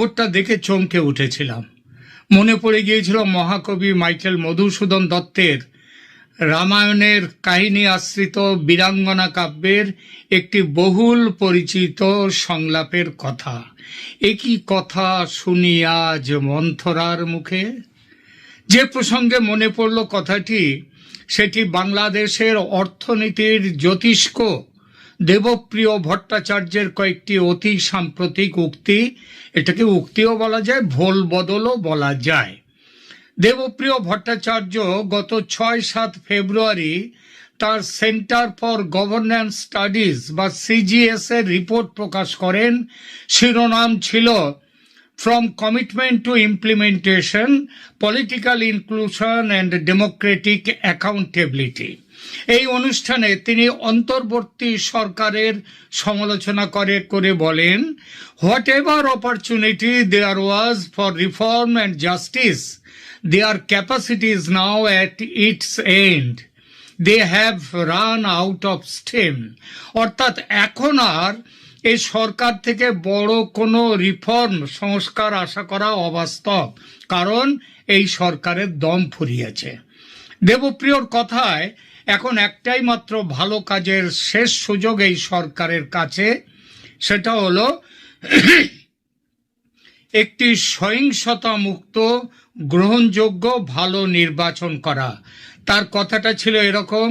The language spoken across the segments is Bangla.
খবরটা দেখে চমকে উঠেছিলাম। মনে পড়ে গিয়েছিল মহাকবি মাইকেল মধুসূদন দত্তের রামায়ণের কাহিনী আশ্রিত বীরাঙ্গনা কাব্যের একটি বহুল পরিচিত সংলাপের কথা। একই কথা শুনি আজ মন্থরার মুখে। যে প্রসঙ্গে মনে পড়ল কথাটি, সেটি বাংলাদেশের অর্থনীতির জ্যোতিষ্ক দেবপ্রিয় ভট্টাচার্যের কয়েকটি অতি সাম্প্রতিক উক্তি। এটাকে উক্তিও বলা যায়, ভোল বদলও বলা যায়। দেবপ্রিয় ভট্টাচার্য গত ৬-৭ ফেব্রুয়ারি তার সেন্টার ফর গভর্নেন্স স্টাডিজ বা সিজিএস এর রিপোর্ট প্রকাশ করেন। শিরোনাম ছিল from commitment to implementation, political inclusion and democratic accountability. এই অনুষ্ঠানে তিনি অন্তর্বর্তী সরকারের সমালোচনা করে বলেন, whatever opportunity there was for reform and justice, their capacity is now at its end. They have run out of steam. অর্থাৎ এখন আর এই সরকার থেকে বড় কোনো রিফর্ম সংস্কার আশা করা অবাস্তব, কারণ এই সরকারের দম ফুরিয়েছে। দেবপ্রিয়র কথায় এখন একটাই মাত্র ভালো কাজের শেষ সুযোগ এই সরকারের কাছে, সেটা হলো একটি সহিংসতা মুক্ত গ্রহণযোগ্য ভালো নির্বাচন করা। তার কথাটা ছিল এরকম,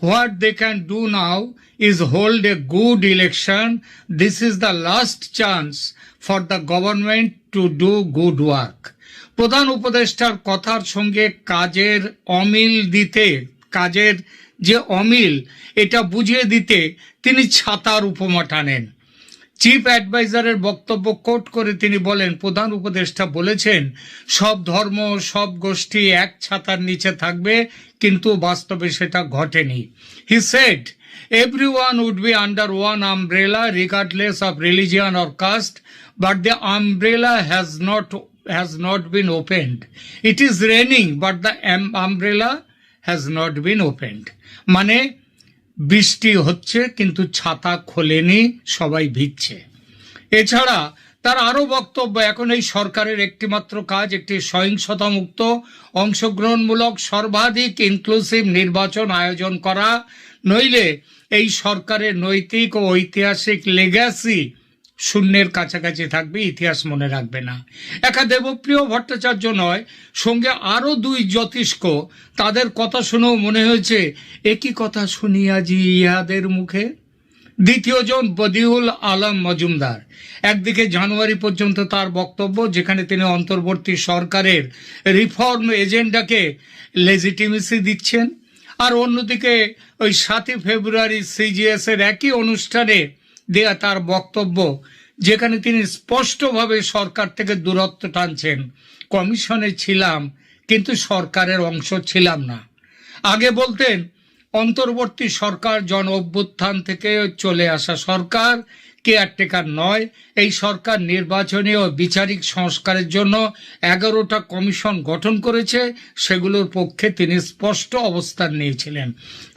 what they can do now is hold a good election, this is the last chance for the government to do good work. প্রধান উপদেষ্টার কথার সঙ্গে কাজের অমিল দিতে, কাজের যে অমিল এটা বুঝিয়ে দিতে তিনি ছাতার উপমা টানেন। চিফ অ্যাডভাইজারের বক্তব্য কোট করে তিনি বলেন, প্রধান উপদেষ্টা বলেছেন সব ধর্ম সব গোষ্ঠী এক ছাতার নিচে থাকবে, কিন্তু বাস্তবে সেটা ঘটেনি। He said everyone would be under one umbrella regardless of religion or caste, but the umbrella has not been opened. It is raining but the umbrella has not been opened. মানে বৃষ্টি হচ্ছে কিন্তু ছাতা খোলেনি, সবাই ভিজছে। এছাড়া তার আরো বক্তব্য, এখন এই সরকারের একটিমাত্র কাজ একটি সহিংসতা মুক্ত অংশগ্রহণমূলক সর্বাধিক ইনক্লুসিভ নির্বাচন আয়োজন করা, নইলে এই সরকারের নৈতিক ও ঐতিহাসিক লেগাসি শূন্যের কাছাকাছি থাকবে, ইতিহাস মনে রাখবে না। একা দেবপ্রিয় ভট্টাচার্য নয়, সঙ্গে আরো দুই জ্যোতিষ্ক, তাদের কথা শুনেও মনে হয়েছে একই কথা শুনিয়াজি ইহাদের মুখে। দ্বিতীয়জন বদিউল আলম মজুমদার। একদিকে জানুয়ারি পর্যন্ত তার বক্তব্য, যেখানে তিনি অন্তর্বর্তী সরকারের রিফর্ম এজেন্ডাকে লেজিটিমেসি দিচ্ছেন, আর অন্যদিকে ওই 7 ফেব্রুয়ারি সিজিএস এর একই অনুষ্ঠানে দেয়া তার বক্তব্য, যেখানে তিনি স্পষ্টভাবে সরকার থেকে দূরত্ব টানছেন। কমিশনে ছিলাম কিন্তু সরকারের অংশ ছিলাম না। আগে বলতেন অন্তর্বর্তী সরকার জন অভ্যুত্থান থেকে চলে আসা সরকার, কেয়ারটেকার নয়। এই সরকার নির্বাচনী ও বিচারিক সংস্কারের জন্য 11টা কমিশন গঠন করেছে, সেগুলোর পক্ষে তিনি স্পষ্ট অবস্থান নিয়েছিলেন।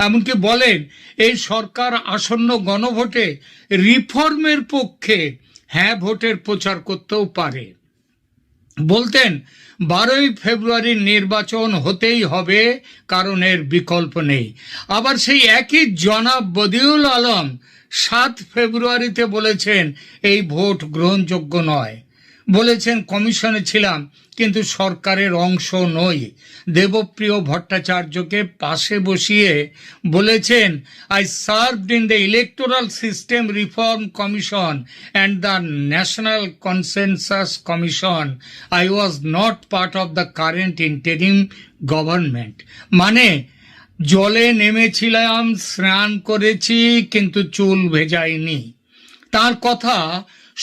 এমনকি বলেন এই সরকার আসন্ন গণভোটে রিফর্মের পক্ষে হ্যাঁ ভোটের প্রচার করতেও পারে। বলতেন 12ই ফেব্রুয়ারির নির্বাচন হতেই হবে, কারণ এর বিকল্প নেই। আবার সেই একই জনাব বদিউল আলম 7 ফেব্রুয়ারিতে বলেছেন এই ভোট গ্রহণযোগ্য নয়। বলেছেন কমিশনে ছিলাম কিন্তু সরকারের অংশ নই। দেবপ্রিয় ভট্টাচার্যকে পাশে বসিয়ে বলেছেন, I served in the electoral system reform commission and the national consensus commission. I was not part of the current interim government. মানে জলে নেমেছিলাম, স্নান করেছি, কিন্তু চুল ভেজাইনি। তার কথা,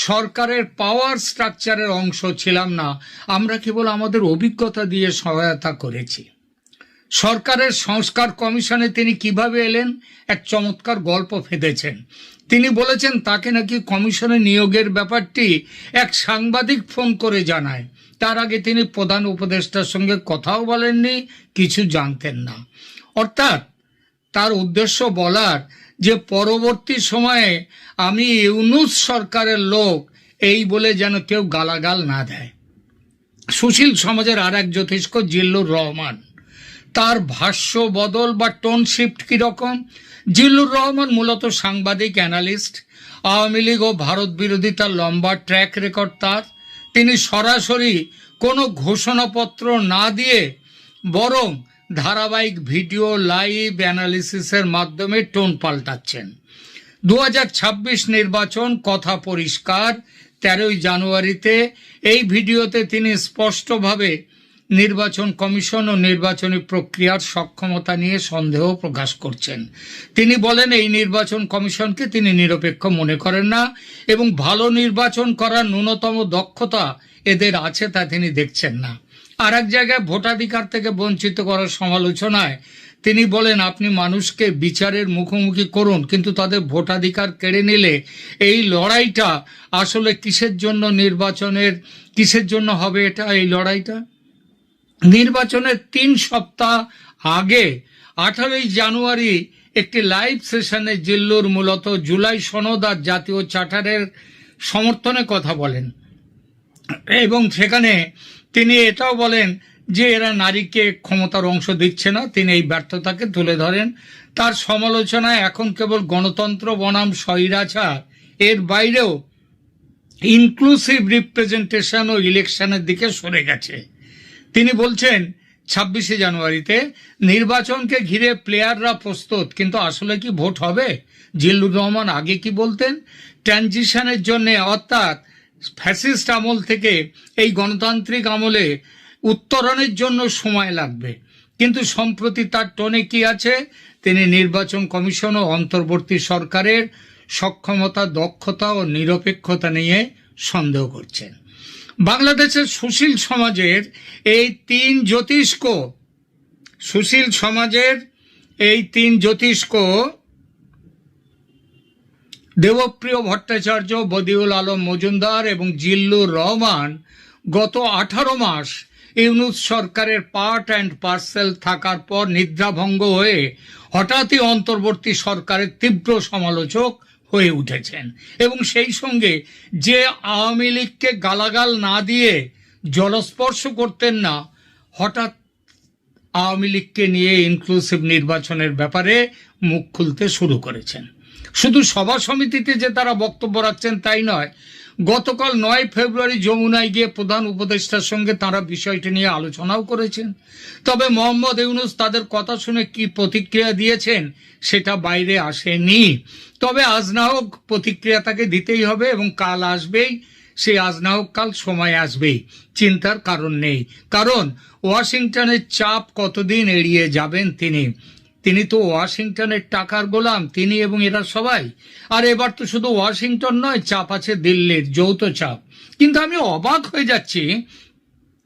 সরকারের পাওয়ার স্ট্রাকচারের অংশ ছিলাম না, আমরা কেবল আমাদের অভিজ্ঞতা দিয়ে সহায়তা করেছি। সরকারের সংস্কার কমিশনে তিনি কিভাবে এলেন, এক চমৎকার গল্প ফেঁদেছেন। তিনি বলেছেন তাকে নাকি কমিশনে নিয়োগের ব্যাপারটি এক সাংবাদিক ফোন করে জানায়। তার আগে তিনি প্রধান উপদেষ্টার সঙ্গে কথাও বলেননি, কিছু জানতেন না। অর্থাৎ তার উদ্দেশ্য বলার যে পরবর্তী সময়ে আমি ইউনূস সরকারের লোক, এই বলে যেন কেউ গালাগাল না দেয়। সুশীল সমাজের আর এক জ্যোতিষ্ক জিল্লুর রহমান, তার ভাষ্য বদল বা টোন শিফট কিরকম? জিল্লুর রহমান মূলত সাংবাদিক, অ্যানালিস্ট। আওয়ামী লীগ ও ভারত বিরোধিতার লম্বা ট্র্যাক রেকর্ড তার। তিনি সরাসরি কোনো ঘোষণাপত্র না দিয়ে বরং ধারাবাহিক ভিডিও, লাইভ অ্যানালিসিসের মাধ্যমে টোন পাল্টাচ্ছেন। 2026 নির্বাচন কথা পরিষ্কার। 13ই জানুয়ারিতে এই ভিডিওতে তিনি স্পষ্টভাবে নির্বাচন কমিশন ও নির্বাচনী প্রক্রিয়ার সক্ষমতা নিয়ে সন্দেহ প্রকাশ করছেন। তিনি বলেন এই নির্বাচন কমিশনকে তিনি নিরপেক্ষ মনে করেন না এবং ভালো নির্বাচন করার ন্যূনতম দক্ষতা এদের আছে তা তিনি দেখছেন না। আর এক জায়গায় ভোটাধিকার থেকে বঞ্চিত করার সমালোচনায় তিনি বলেন আপনি মানুষকে বিচারের মুখোমুখি করুন, কিন্তু তাদের ভোটাধিকার কেড়ে নিলে এই লড়াইটা আসলে কিসের জন্য হবে এই লড়াইটা? নির্বাচনের 3 সপ্তাহ আগে 18ই জানুয়ারি একটি লাইভ সেশনে জিল্লুর মূলত জুলাই সনদ আর জাতীয় চার্টারের সমর্থনে কথা বলেন এবং সেখানে তিনি এটাও বলেন যে এরা নারীকে ক্ষমতার অংশ দিচ্ছে না। তিনি এই ব্যর্থতাকে তুলে ধরেন। তার সমালোচনায় এখন কেবল গণতন্ত্র বনাম স্বৈরাচার এর বাইরেও ইনক্লুসিভ রিপ্রেজেন্টেশন ও ইলেকশনের দিকে সরে গেছে। তিনি বলছেন 26শে জানুয়ারিতে নির্বাচনকে ঘিরে প্লেয়াররা প্রস্তুত, কিন্তু আসলে কি ভোট হবে? জিল্লুর রহমান আগে কি বলতেন? ট্রানজিশনের জন্য, অর্থাৎ ফ্যাসিস্ট আমল থেকে এই গণতান্ত্রিক আমলে উত্তরণের জন্য সময় লাগবে, কিন্তু সম্প্রতি তার টোনে কি আছে? তিনি নির্বাচন কমিশন ও অন্তর্বর্তী সরকারের সক্ষমতা, দক্ষতা ও নিরপেক্ষতা নিয়ে সন্দেহ করছেন। বাংলাদেশের সুশীল সমাজের এই 3 জ্যোতিষ্ক দেবপ্রিয় ভট্টাচার্য, বদিউল আলম মজুমদার এবং জিল্লুর রহমান গত 18 মাস ইউনূস সরকারের পার্ট অ্যান্ড পার্সেল থাকার পর নিদ্রাভঙ্গ হয়ে হঠাৎই অন্তর্বর্তী সরকারের তীব্র সমালোচক হয়ে উঠেছেন এবং সেই সঙ্গে যে আওয়ামী লীগকে গালাগাল না দিয়ে জলস্পর্শ করতেন না, হঠাৎ আওয়ামী লীগকে নিয়ে ইনক্লুসিভ নির্বাচনের ব্যাপারে মুখ খুলতে শুরু করেছেন। শুধু সভা সমিতিতে যে তারা বক্তব্য রাখছেন তাই নয়, গতকাল 9 ফেব্রুয়ারি যমুনায় গিয়ে প্রধান উপদেষ্টার সঙ্গে তারা বিষয়টি নিয়ে আলোচনাও করেছেন। তবে মোহাম্মদ ইউনূস তাদের কথা শুনে কি প্রতিক্রিয়া দিয়েছেন সেটা বাইরে আসেনি। তবে আজ না হোক প্রতিক্রিয়া তাকে দিতেই হবে এবং কাল আসবেই। সেই আজ না হোক কাল সময় আসবেই, চিন্তার কারণ নেই। কারণ ওয়াশিংটনের চাপ কতদিন এড়িয়ে যাবেন তিনি তো ওয়াশিংটনের টাকার গোলাম, তিনি এবং এরা সবাই। আর এবার তো শুধু ওয়াশিংটন নয়, চাপ আছে দিল্লির, যৌথ চাপ। কিন্তু আমি অবাক হয়ে যাচ্ছি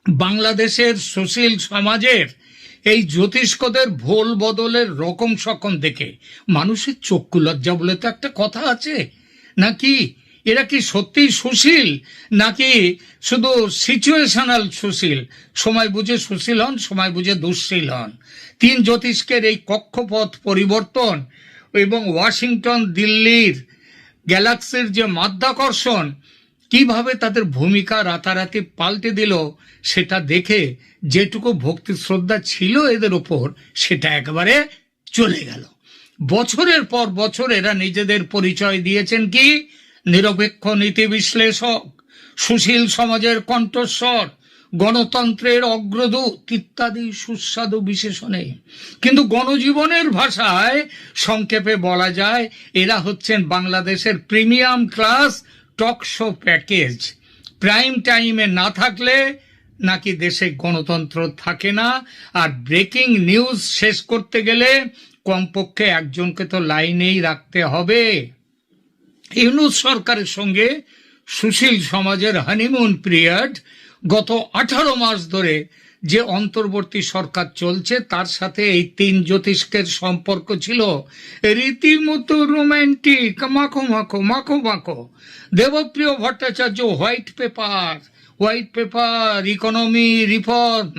বাংলাদেশের সুশীল সমাজের এই জ্যোতিষ্কদের ভোল বদলের রকম সকম দেখে। মানুষের চক্ষু লজ্জা বলে তো একটা কথা আছে নাকি? এরা কি সত্যিই সুশীল, নাকি শুধু সিচুয়েশনাল সুশীল? সময় বুঝে সুশীল হন, সময় বুঝে দুঃশীল হন। 3 জ্যোতিষ্কের এই কক্ষপথ পরিবর্তন এবং ওয়াশিংটন দিল্লির গ্যালাক্সির যে মাধ্যাকর্ষণ কিভাবে তাদের ভূমিকা রাতারাতি পাল্টে দিল, সেটা দেখে যেটুকু ভক্তি শ্রদ্ধা ছিল এদের ওপর সেটা একেবারে চলে গেল। বছরের পর বছর এরা নিজেদের পরিচয় দিয়েছেন কি? নিরপেক্ষ নীতি বিশ্লেষক, সুশীল সমাজের কণ্ঠস্বর, গণতন্ত্রের অগ্রদূত ইত্যাদি সুস্বাদু বিশেষণে। কিন্তু গণজীবনের ভাষায় সংক্ষেপে বলা যায় এরা হচ্ছেন বাংলাদেশের premium class talk show package. Prime টাইমে না থাকলে নাকি দেশে গণতন্ত্র থাকে না, আর ব্রেকিং নিউজ শেষ করতে গেলে কমপক্ষে একজনকে তো লাইনেই রাখতে হবে। ইউনূস সরকারের সঙ্গে সুশীল সমাজের হানিমুন পিরিয়ড গত 18 মাস ধরে যে অন্তর্বর্তী সরকার চলছে তার সাথে এই 3 জ্যোতিষ্কের সম্পর্ক ছিল রীতিমতো রোম্যান্টিক, মাখো মাখো মাখো মাখো। Debapriya Bhattacharya white paper, economy reform,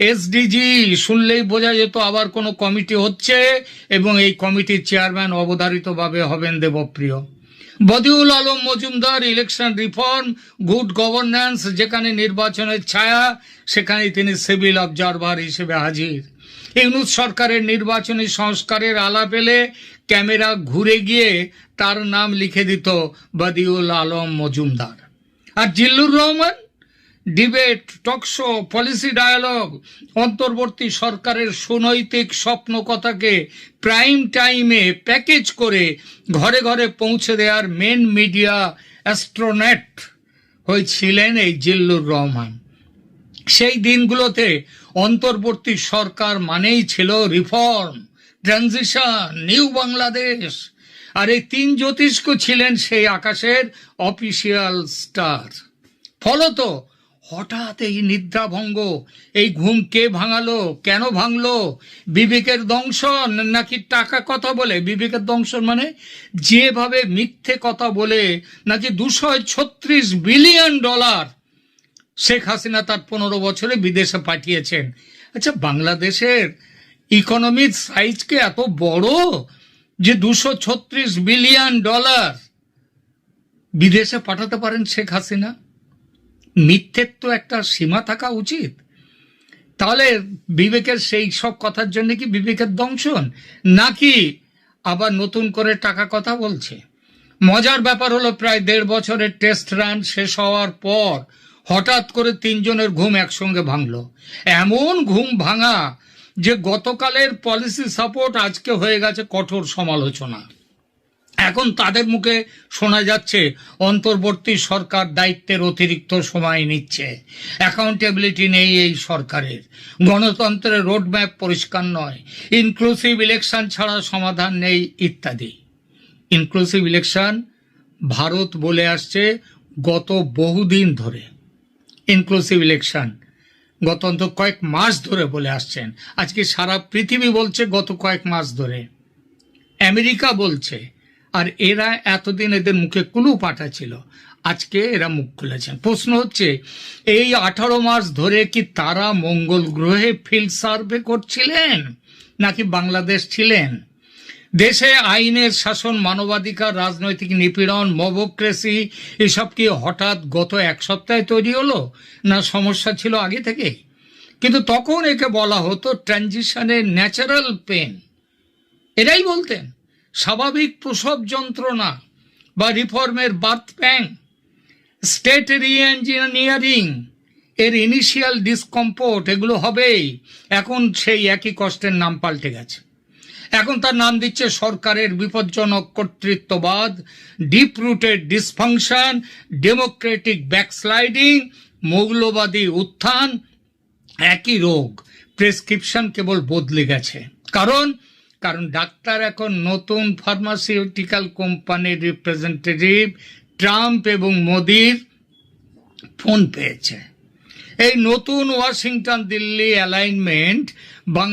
SDG শুনলেই বোঝা যেত আবার কোনো কমিটি হচ্ছে এবং এই কমিটির চেয়ারম্যান অবধারিতভাবে হবেন Debapriya. Badiul Alam Majumdar, election reform, good governance, যেখানে নির্বাচনের ছায়া সেখানে তিনি সিভিল অবজারভার হিসেবে হাজির। ইউনূস সরকারের নির্বাচনী সংস্কারের আলাপ এলে ক্যামেরা ঘুরে গিয়ে তার নাম লিখে দিত বদিউল আলম মজুমদার। আর Zillur Rahman, debate, talk show, policy dialogue, অন্তর্বর্তী সরকারের সুনৈতিক স্বপ্ন কথাকে প্রাইম টাইমে প্যাকেজ করে ঘরে ঘরে পৌঁছে দেওয়ার মেন মিডিয়া অ্যাস্ট্রোনেট হয়েছিলেন এই জিল্লুর রহমান। সেই দিনগুলোতে অন্তর্বর্তী সরকার মানেই ছিল রিফর্ম, ট্রানজিশন, নিউ বাংলাদেশ। আর এই তিন জ্যোতিষ্ক ছিলেন সেই আকাশের অফিসিয়াল স্টার। ফলত হঠাৎ এই নিদ্রাভঙ্গ, এই ঘুম কে ভাঙালো, কেন ভাঙলো? বিবেকের দংশন নাকি টাকা কথা বলে? বিবেকের দংশন মানে যেভাবে মিথ্যে কথা বলে নাকি 236 বিলিয়ন ডলার শেখ হাসিনা তার 15 বছরে বিদেশে পাঠিয়েছেন। আচ্ছা, বাংলাদেশের ইকোনমির সাইজ কি এত বড় যে 236 বিলিয়ন ডলার বিদেশে পাঠাতে পারেন শেখ হাসিনা? মিথ্যের তো একটা সীমা থাকা উচিত। তাহলে বিবেকের সেই সব কথার জন্য কি বিবেকের দংশন, নাকি আবার নতুন করে টাকা কথা বলছে? মজার ব্যাপার হলো, প্রায় 1.5 বছরের টেস্ট রান শেষ হওয়ার পর হঠাৎ করে তিনজনের ঘুম একসঙ্গে ভাঙল। এমন ঘুম ভাঙা যে গতকালের পলিসি সাপোর্ট আজকে হয়ে গেছে কঠোর সমালোচনা। এখন তাদের মুখে শোনা যাচ্ছে অন্তর্বর্তী সরকার দায়িত্বের অতিরিক্ত সময় নিচ্ছে, অ্যাকাউন্টেবিলিটি নেই এই সরকারের, গণতন্ত্রের রোডম্যাপ পরিষ্কার নয়, ইনক্লুসিভ ইলেকশন ছাড়া সমাধান নেই ইত্যাদি। ইনক্লুসিভ ইলেকশন ভারত বলে আসছে গত বহুদিন ধরে, ইনক্লুসিভ ইলেকশন গত অন্তত কয়েক মাস ধরে বলে আসছেন। আজকে সারা পৃথিবী বলছে গত কয়েক মাস ধরে, আমেরিকা বলছে। আর এরা এতদিন এদের মুখে কুলু পাঠা ছিল, আজকে এরা মুখ খুলেছেন। প্রশ্ন হচ্ছে, এই 18 মাস ধরে কি তারা মঙ্গল গ্রহে ফিল্ড সার্ভে করছিলেন নাকি বাংলাদেশ ছিলেন? দেশে আইনের শাসন, মানবাধিকার, রাজনৈতিক নিপীড়ন, মবক্রেসি এসব কি হঠাৎ গত এক সপ্তাহে তৈরি হলো, না সমস্যা ছিল আগে থেকে? কিন্তু তখন একে বলা হতো ট্রানজিশনের ন্যাচারাল পেন। এরাই বলতেন স্বাভাবিক প্রসব যন্ত্রণা বা রিফর্মের বার্থ প্যাং, স্টেট রি-ইঞ্জিনিয়ারিং এর ইনিশিয়াল ডিসকমফোর্ট, এগুলো হবেই। এখন সেই একই কষ্টের নাম পাল্টে গেছে। এখন তার নাম দিচ্ছে সরকারের বিপজ্জনক কর্তৃত্ববাদ, deep rooted dysfunction, democratic backsliding, মৌলবাদী উত্থান। একই রোগ, প্রেসক্রিপশন কেবল বদলে গেছে। কারণ ডাক্তার এখন নতুন ফার্মাসিউটিক্যাল কোম্পানির রিপ্রেজেন্টেটিভ, ট্রাম্প এবং মোদির ফোন পেয়েছে। এই নতুন ওয়াশিংটন দিল্লি অ্যালাইনমেন্ট বাংলা